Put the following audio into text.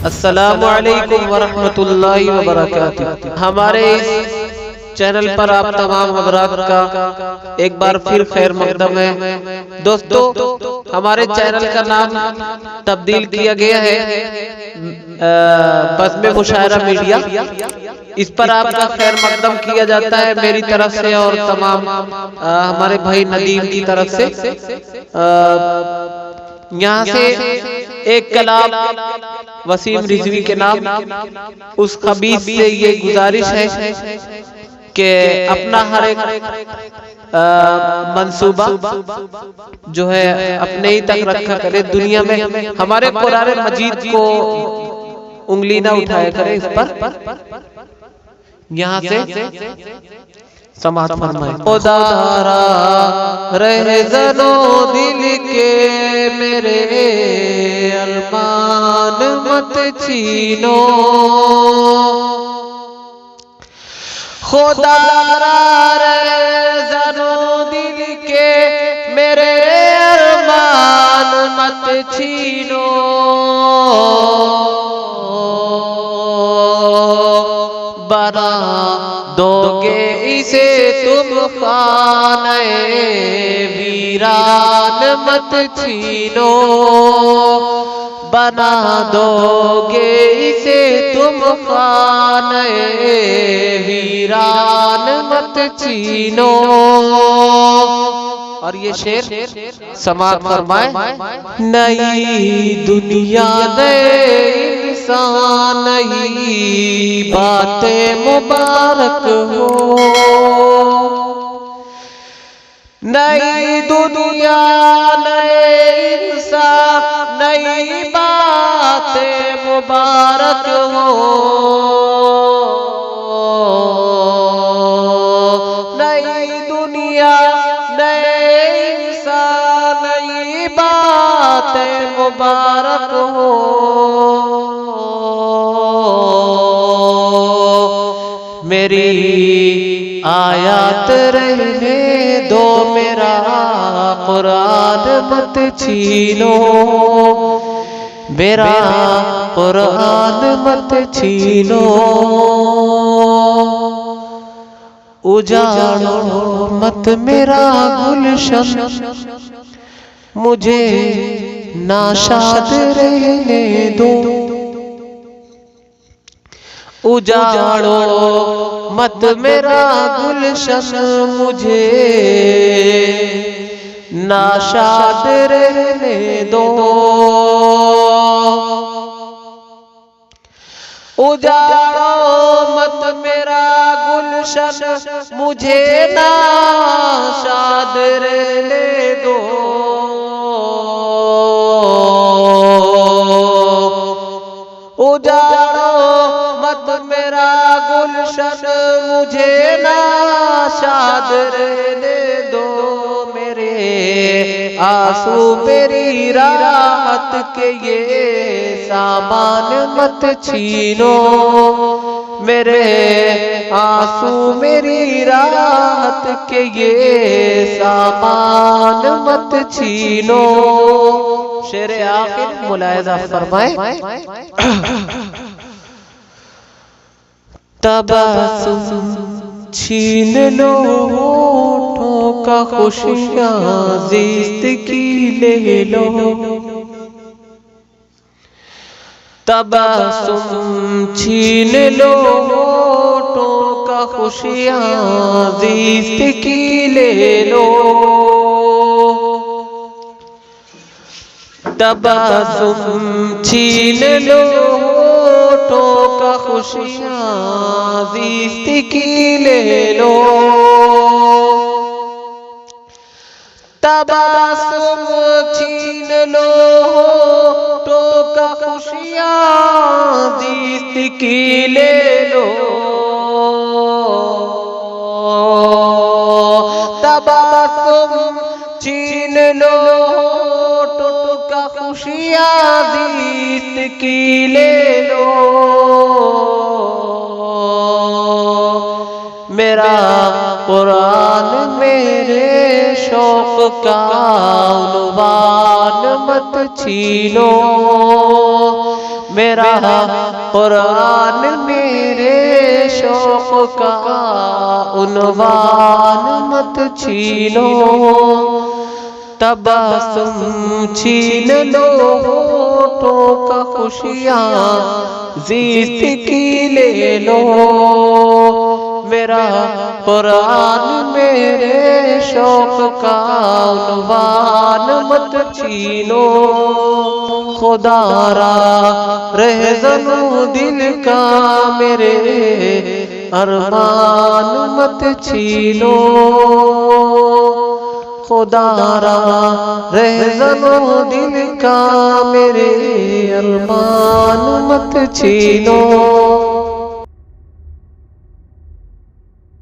अस्सलामु अलैकुम वरहमतुल्लाहि वबरकातुहू। हमारे इस चैनल पर आप तमाम हज़रात का एक बार फिर खैर मकदम है। दोस्तों, हमारे चैनल का नाम तब्दील किया गया है बज़्म मुशायरा मीडिया। इस पर आपका खैर मकदम किया जाता है मेरी तरफ से और तमाम हमारे भाई नदीम की तरफ से। यहाँ से एक कलाम वसीम रिजवी के नाम उस खबीस से ये गुजारिश है कि अपना हर एक मंसूबा जो है अपने ही तक रखा करे, दुनिया में हमारे कुरान मजीद को उंगली ना उठाया करे इस पर। यहाँ से समात फरमाए। खुदारा रहे जनो दिल के मेरे अरमान मत छीनो, खुदारा रहे जनो दिल के मेरे अरमान मत छीनो, बना दोगे इसे तुम खाने वीरान मत छीनो, बना दोगे इसे तुम खाने वीरान मत छीनो। और ये शेर समात फरमाए। नई दुनिया नए इंसान नई बातें मुबारक हो, नई दुनिया नए इंसान नई बातें मुबारक हो, नई दुनिया नए इंसान नई बातें मुबारक हो, मेरी आयात रहने दो मेरा कुरान मत छीनो, मेरा कुरान मत छीनो, उजाड़ो मत मेरा गुलशन मुझे नाशाद रहने दो, उजाड़ो मत मेरा गुलशन मुझे नाशाद रहने दो, उजाड़ो मत मेरा गुलशन मुझे नाशाद रहने दो, उजाड़ो मत मेरा गुलशन मुझे नाशाद रहने दो, मेरे आंसू मेरी राहत के ये सामान मत छीनो, मेरे आंसू मेरी राहत के ये सामान मत छीनो। शेर आखिर मुलायजा फरमाए। तबस्सुम छीन लो होठों का खुशियाँ ज़िस्त की ले लो, तबस्सुम छीन लो होठों का खुशियाँ ज़िस्त की ले लो, तबस्सुम छीन लो होठों का खुशियाँ ज़िस्त की ले लो, तबस्सुम छीन लो होठों का खुशियाँ ज़िस्त की ले लो, तबस्सुम छीन लो होठों का खुशियाँ ज़िस्त की ले लो, मेरा कुरान मेरे शौक का उन्वान मत छीनो, मेरा कुरान मेरे शौक का उन्वान मत छीनो, तबस्सुम छीन लो होठों का खुशियाँ ज़िस्त की ले लो। मेरा कुरान मेरे शौक का उन्वान मत छीनो, खुदारा रहज़नो दिल का मेरे अरमान मत छीनो, खुदारा रहज़नो दिल का मेरे अरमान मत छीनो।